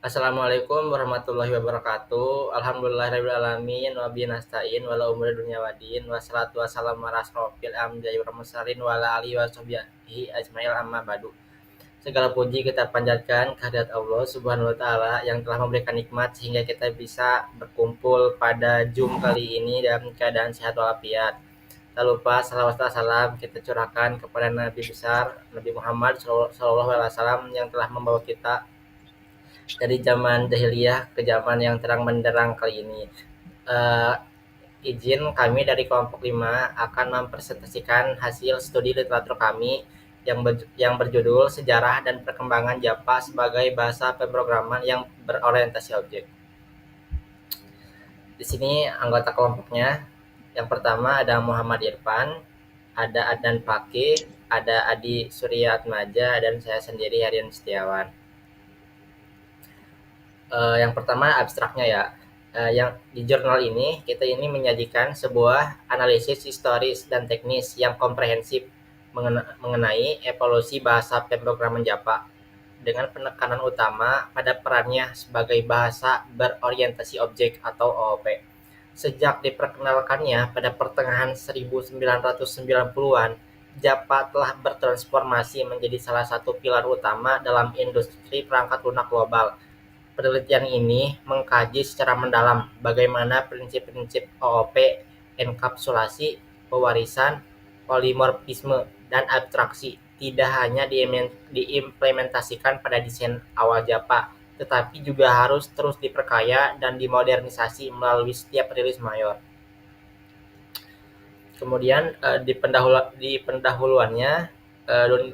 Assalamualaikum warahmatullahi wabarakatuh. Alhamdulillahirabbil alamin wa bihi nasta'in wala umuri dunya waddin wassalatu wassalamu ala asrofil anbiya'i wal mursalin wa ala alihi washabihi ajmail amma ba'du. Segala puji kita panjatkan kehadirat Allah Subhanahu wa taala yang telah memberikan nikmat sehingga kita bisa berkumpul pada Zoom kali ini dalam keadaan sehat walafiat. Tak lupa salawat dan salam kita curahkan kepada Nabi besar Nabi Muhammad sallallahu alaihi wasallam yang telah membawa kita dari zaman jahiliyah ke zaman yang terang benderang kali ini. Uh, izin kami dari kelompok 5 akan mempresentasikan hasil studi literatur kami yang berjudul Sejarah dan Perkembangan Java sebagai bahasa pemrograman yang berorientasi objek. Di sini anggota kelompoknya, yang pertama ada Muhammad Irfan, ada Adnan Fakih, ada Adi Surya Atmaja, dan saya sendiri Harian Setiawan. Yang pertama abstraknya ya. Yang di jurnal ini kita ini menyajikan sebuah analisis historis dan teknis yang komprehensif mengenai evolusi bahasa pemrograman Java dengan penekanan utama pada perannya sebagai bahasa berorientasi objek atau OOP. Sejak diperkenalkannya pada pertengahan 1990-an, Java telah bertransformasi menjadi salah satu pilar utama dalam industri perangkat lunak global. Penelitian ini mengkaji secara mendalam bagaimana prinsip-prinsip OOP, enkapsulasi, pewarisan, polimorfisme, dan abstraksi tidak hanya diimplementasikan pada desain awal Java, tetapi juga harus terus diperkaya dan dimodernisasi melalui setiap rilis mayor. Kemudian di pendahuluannya,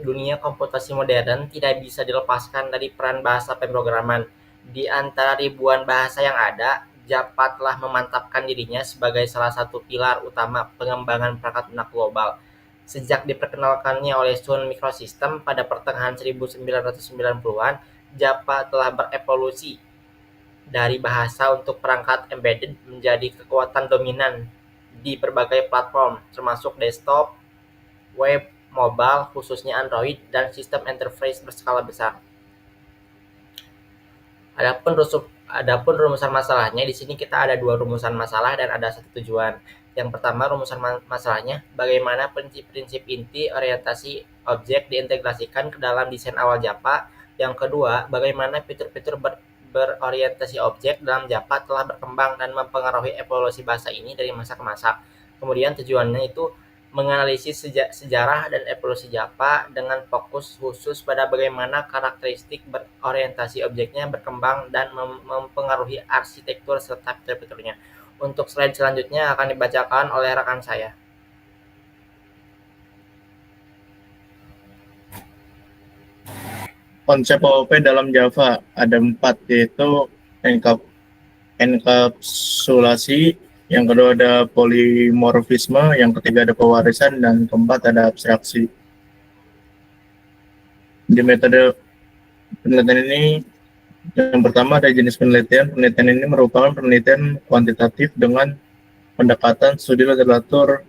dunia komputasi modern tidak bisa dilepaskan dari peran bahasa pemrograman. Di antara ribuan bahasa yang ada, Java telah memantapkan dirinya sebagai salah satu pilar utama pengembangan perangkat lunak global. Sejak diperkenalkannya oleh Sun Microsystem pada pertengahan 1990-an, Java telah berevolusi dari bahasa untuk perangkat embedded menjadi kekuatan dominan di berbagai platform, termasuk desktop, web, mobile, khususnya Android, dan sistem enterprise berskala besar. Adapun rumusan masalahnya, di sini kita ada dua rumusan masalah dan ada satu tujuan. Yang pertama, rumusan masalahnya, bagaimana prinsip-prinsip inti orientasi objek diintegrasikan ke dalam desain awal Java. Yang kedua, bagaimana fitur-fitur berorientasi objek dalam Java telah berkembang dan mempengaruhi evolusi bahasa ini dari masa ke masa. Kemudian tujuannya itu menganalisis sejarah dan evolusi Java dengan fokus khusus pada bagaimana karakteristik berorientasi objeknya berkembang dan mempengaruhi arsitektur serta fitur-fiturnya. Untuk slide selanjutnya akan dibacakan oleh rekan saya. Konsep OOP dalam Java ada 4, yaitu enkapsulasi, yang kedua ada polimorfisme, yang ketiga ada pewarisan, dan keempat ada abstraksi. Di metode penelitian ini, yang pertama ada jenis penelitian. Penelitian ini merupakan penelitian kuantitatif dengan pendekatan studi literatur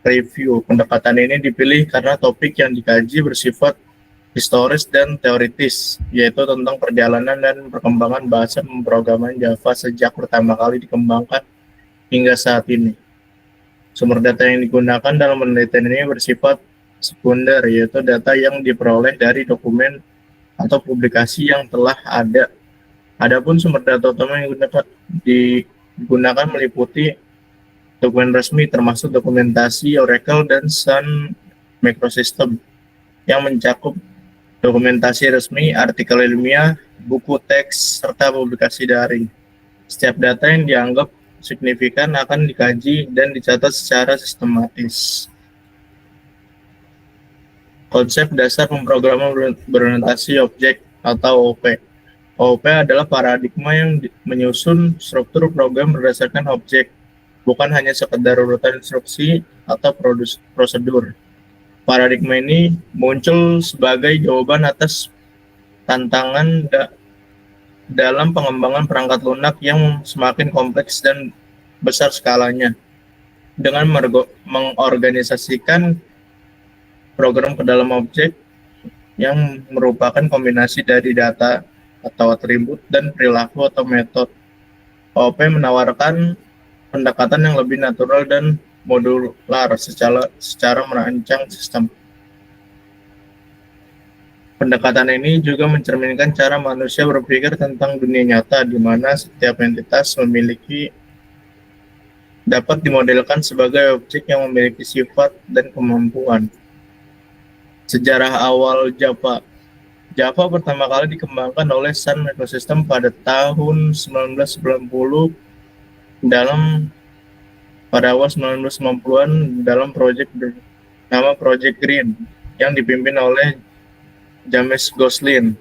review. Pendekatan ini dipilih karena topik yang dikaji bersifat historis dan teoritis, yaitu tentang perjalanan dan perkembangan bahasa pemrograman Java sejak pertama kali dikembangkan hingga saat ini. Sumber data yang digunakan dalam penelitian ini bersifat sekunder, yaitu data yang diperoleh dari dokumen atau publikasi yang telah ada. Adapun sumber data utama yang digunakan meliputi dokumen resmi, termasuk dokumentasi Oracle dan Sun Microsystem, yang mencakup dokumentasi resmi, artikel ilmiah, buku teks, serta publikasi daring. Setiap data yang dianggap signifikan akan dikaji dan dicatat secara sistematis. Konsep dasar pemrograman berorientasi objek atau OOP. OOP adalah paradigma yang menyusun struktur program berdasarkan objek, bukan hanya sekedar urutan instruksi atau prosedur. Paradigma ini muncul sebagai jawaban atas tantangan dalam pengembangan perangkat lunak yang semakin kompleks dan besar skalanya. Dengan mengorganisasikan program ke dalam objek yang merupakan kombinasi dari data atau atribut, dan perilaku atau metode. OOP menawarkan pendekatan yang lebih natural dan modular secara merancang sistem. Pendekatan ini juga mencerminkan cara manusia berpikir tentang dunia nyata, di mana setiap entitas dapat dimodelkan sebagai objek yang memiliki sifat dan kemampuan. Sejarah awal Java. Java pertama kali dikembangkan oleh Sun Microsystems pada tahun 1990 pada awal 1990-an dalam proyek bernama Project Green yang dipimpin oleh James Gosling.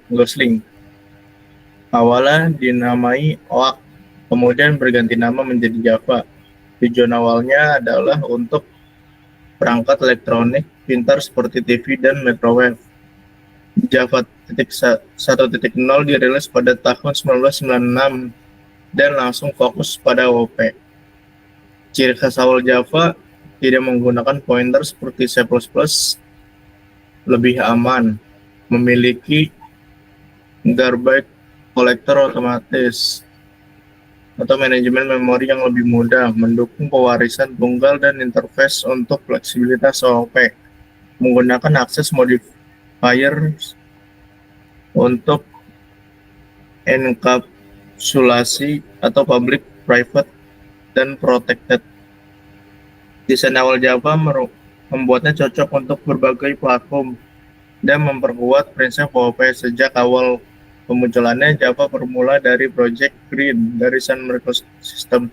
Awalnya dinamai OAK, kemudian berganti nama menjadi Java. Tujuan awalnya adalah untuk perangkat elektronik pintar seperti TV dan microwave. Java 1.0 dirilis pada tahun 1996 dan langsung fokus pada OOP. Ciri khas awal Java tidak menggunakan pointer seperti C++, lebih aman, memiliki garbage collector otomatis atau manajemen memori yang lebih mudah, mendukung pewarisan tunggal dan interface untuk fleksibilitas OOP, menggunakan akses modifier untuk enkapsulasi atau public, private, dan protected. Desain awal Java membuatnya cocok untuk berbagai platform dan memperkuat prinsip OOP. Sejak awal pemunculannya, Java bermula dari Project Green dari Sun Microsystems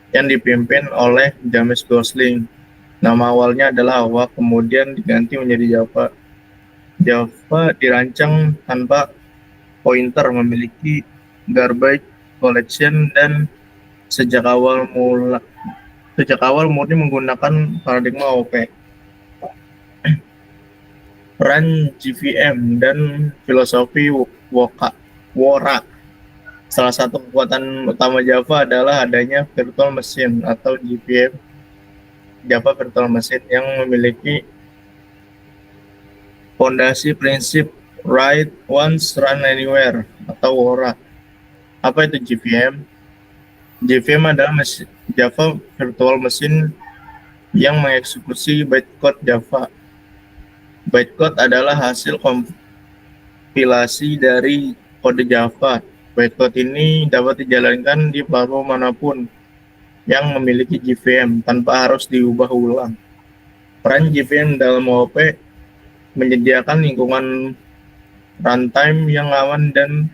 yang dipimpin oleh James Gosling. Nama awalnya adalah OAK, kemudian diganti menjadi Java. Java dirancang tanpa pointer, memiliki garbage collection, dan sejak awal murni menggunakan paradigma OOP. Peran JVM dan filosofi Wora. Salah satu kekuatan utama Java adalah adanya virtual machine atau JVM, Java Virtual Machine, yang memiliki fondasi prinsip Write Once, Run Anywhere atau Wora. Apa itu JVM? JVM adalah Java Virtual Machine yang mengeksekusi bytecode Java. Bytecode adalah hasil kompilasi dari kode Java. Bytecode ini dapat dijalankan di platform manapun yang memiliki JVM tanpa harus diubah ulang. Peran JVM dalam OOP menyediakan lingkungan runtime yang aman dan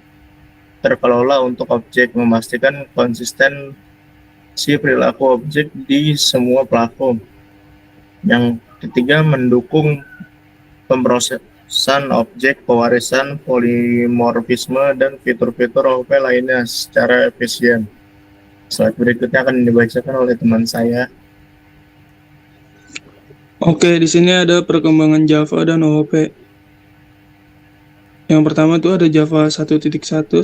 terkelola untuk objek, memastikan konsistensi perilaku objek di semua platform. Yang ketiga, mendukung pemrosesan objek, pewarisan, polimorfisme, dan fitur-fitur OOP lainnya secara efisien. Slide berikutnya akan dibacakan oleh teman saya. Oke, di sini ada perkembangan Java dan OOP. Yang pertama itu ada Java 1.1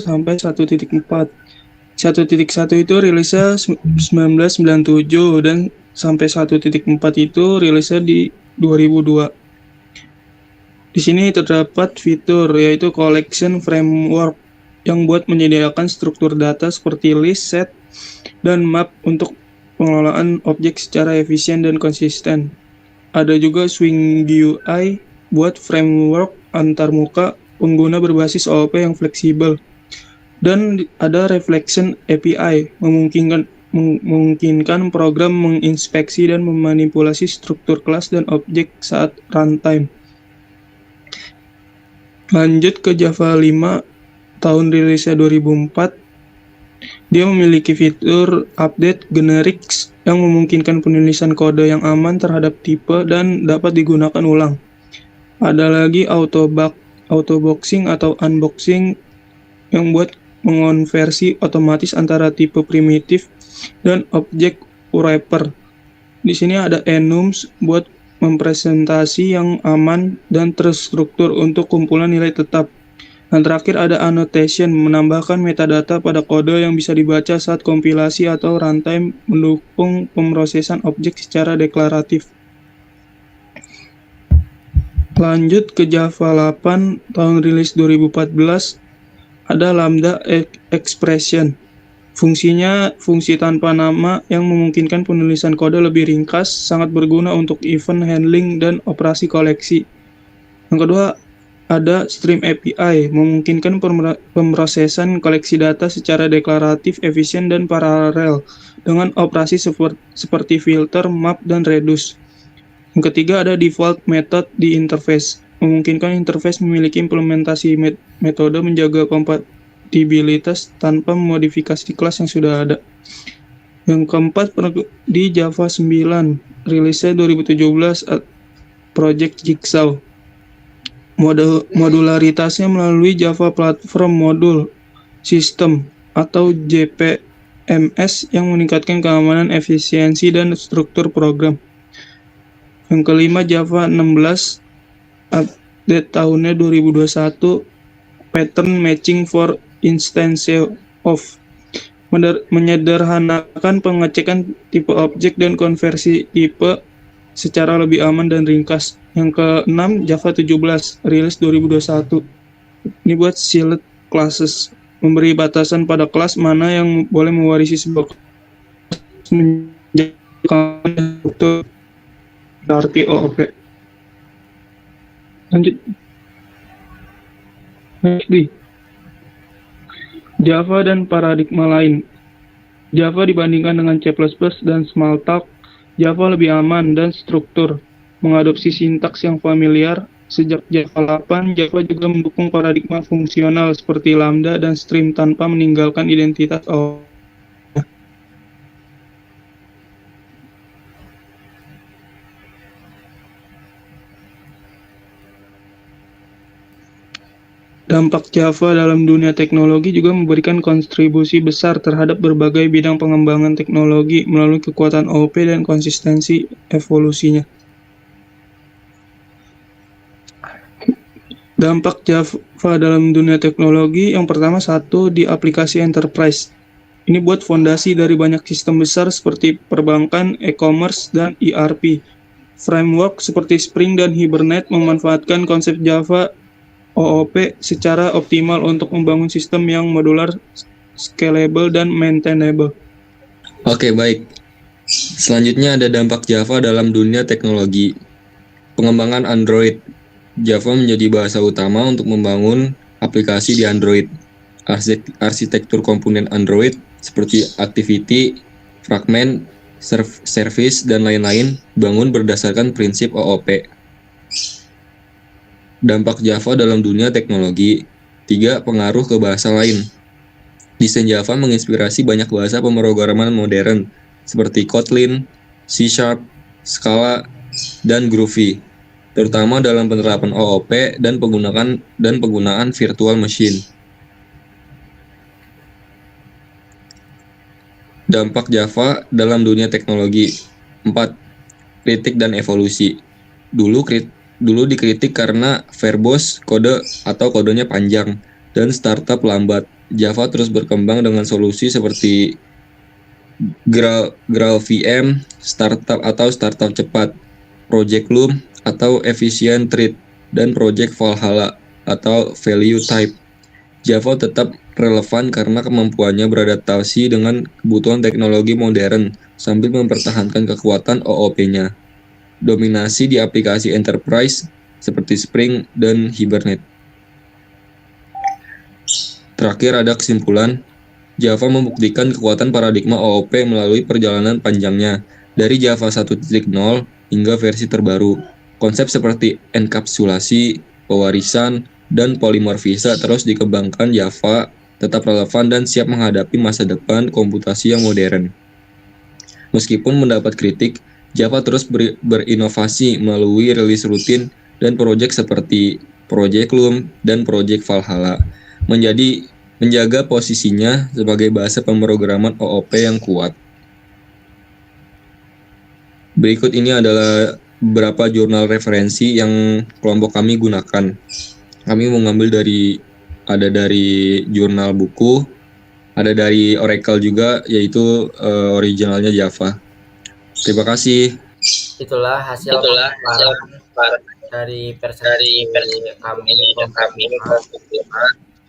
sampai 1.4. 1.1 itu rilisnya 1997 dan sampai 1.4 itu rilisnya di 2002. Di sini terdapat fitur yaitu collection framework yang buat menyediakan struktur data seperti list, set, dan map untuk pengelolaan objek secara efisien dan konsisten. Ada juga Swing GUI buat framework antarmuka pengguna berbasis OOP yang fleksibel. Dan ada Reflection API memungkinkan program menginspeksi dan memanipulasi struktur kelas dan objek saat runtime. Lanjut ke Java 5 tahun rilisnya 2004. Dia memiliki fitur update generics yang memungkinkan penulisan kode yang aman terhadap tipe dan dapat digunakan ulang. Ada lagi autoboxing atau unboxing yang buat mengonversi otomatis antara tipe primitif dan objek wrapper. Di sini ada enums buat mempresentasi yang aman dan terstruktur untuk kumpulan nilai tetap. Dan terakhir ada annotation, menambahkan metadata pada kode yang bisa dibaca saat kompilasi atau runtime, mendukung pemrosesan objek secara deklaratif. Lanjut ke Java 8 tahun rilis 2014. ada lambda expression. Fungsinya fungsi tanpa nama yang memungkinkan penulisan kode lebih ringkas, sangat berguna untuk event handling dan operasi koleksi. Yang kedua, ada Stream API, memungkinkan pemrosesan koleksi data secara deklaratif, efisien, dan paralel dengan operasi seperti filter, map, dan reduce. Yang ketiga, ada default method di interface, memungkinkan interface memiliki implementasi metode menjaga kompatibilitas tanpa memodifikasi kelas yang sudah ada. Yang keempat, di Java 9, rilisnya 2017, Project Jigsaw. Modularitasnya melalui Java Platform Module System atau JPMS yang meningkatkan keamanan, efisiensi, dan struktur program. Yang kelima, Java 16, update tahunnya 2021, Pattern Matching for Instance of, menyederhanakan pengecekan tipe objek dan konversi tipe secara lebih aman dan ringkas. Yang keenam, Java 17, rilis 2021. Ini buat sealed classes, memberi batasan pada kelas mana yang boleh mewarisi sebuah kelas menjadi struktur berarti OOP. Lanjut. Next di Java dan paradigma lain. Java dibandingkan dengan C++ dan Smalltalk, Java lebih aman dan struktur, mengadopsi sintaks yang familiar. Sejak Java 8, Java juga mendukung paradigma fungsional seperti lambda dan stream tanpa meninggalkan identitas OOP. Dampak Java dalam dunia teknologi juga memberikan kontribusi besar terhadap berbagai bidang pengembangan teknologi melalui kekuatan OOP dan konsistensi evolusinya. Dampak Java dalam dunia teknologi yang pertama, satu, di aplikasi enterprise. Ini buat fondasi dari banyak sistem besar seperti perbankan, e-commerce, dan ERP. Framework seperti Spring dan Hibernate memanfaatkan konsep Java OOP secara optimal untuk membangun sistem yang modular, scalable, dan maintainable. Oke, baik. Selanjutnya ada dampak Java dalam dunia teknologi. Pengembangan Android. Java menjadi bahasa utama untuk membangun aplikasi di Android. Arsitektur komponen Android seperti Activity, Fragment, Service, dan lain-lain bangun berdasarkan prinsip OOP. Dampak Java dalam dunia teknologi. 3. Pengaruh ke bahasa lain. Desain Java menginspirasi banyak bahasa pemrograman modern seperti Kotlin, C#, Scala, dan Groovy, terutama dalam penerapan OOP dan penggunaan virtual machine. Dampak Java dalam dunia teknologi. 4. Kritik dan evolusi. Dulu dikritik karena verbose kode atau kodenya panjang dan startup lambat. Java terus berkembang dengan solusi seperti GraalVM, startup cepat, Project Loom atau Efficient Thread, dan Project Valhalla atau Value Type. Java tetap relevan karena kemampuannya beradaptasi dengan kebutuhan teknologi modern sambil mempertahankan kekuatan OOP-nya. Dominasi di aplikasi enterprise seperti Spring dan Hibernate. Terakhir ada kesimpulan, Java membuktikan kekuatan paradigma OOP melalui perjalanan panjangnya dari Java 1.0 hingga versi terbaru. Konsep seperti enkapsulasi, pewarisan, dan polimorfisa terus dikembangkan. Java tetap relevan dan siap menghadapi masa depan komputasi yang modern. Meskipun mendapat kritik, Java terus berinovasi melalui rilis rutin dan proyek seperti Project Loom dan Project Valhalla, menjaga posisinya sebagai bahasa pemrograman OOP yang kuat. Berikut ini adalah beberapa jurnal referensi yang kelompok kami gunakan. Kami mengambil dari jurnal buku, ada dari Oracle juga, yaitu originalnya Java. Terima kasih. Itulah hasil dari presentasi kami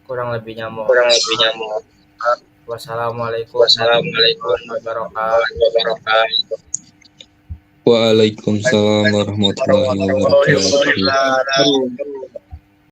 Kurang lebihnya mohon. Wassalamualaikum warahmatullahi wabarakatuh. Waalaikumsalam warahmatullahi wabarakatuh. Waalaikumsalam.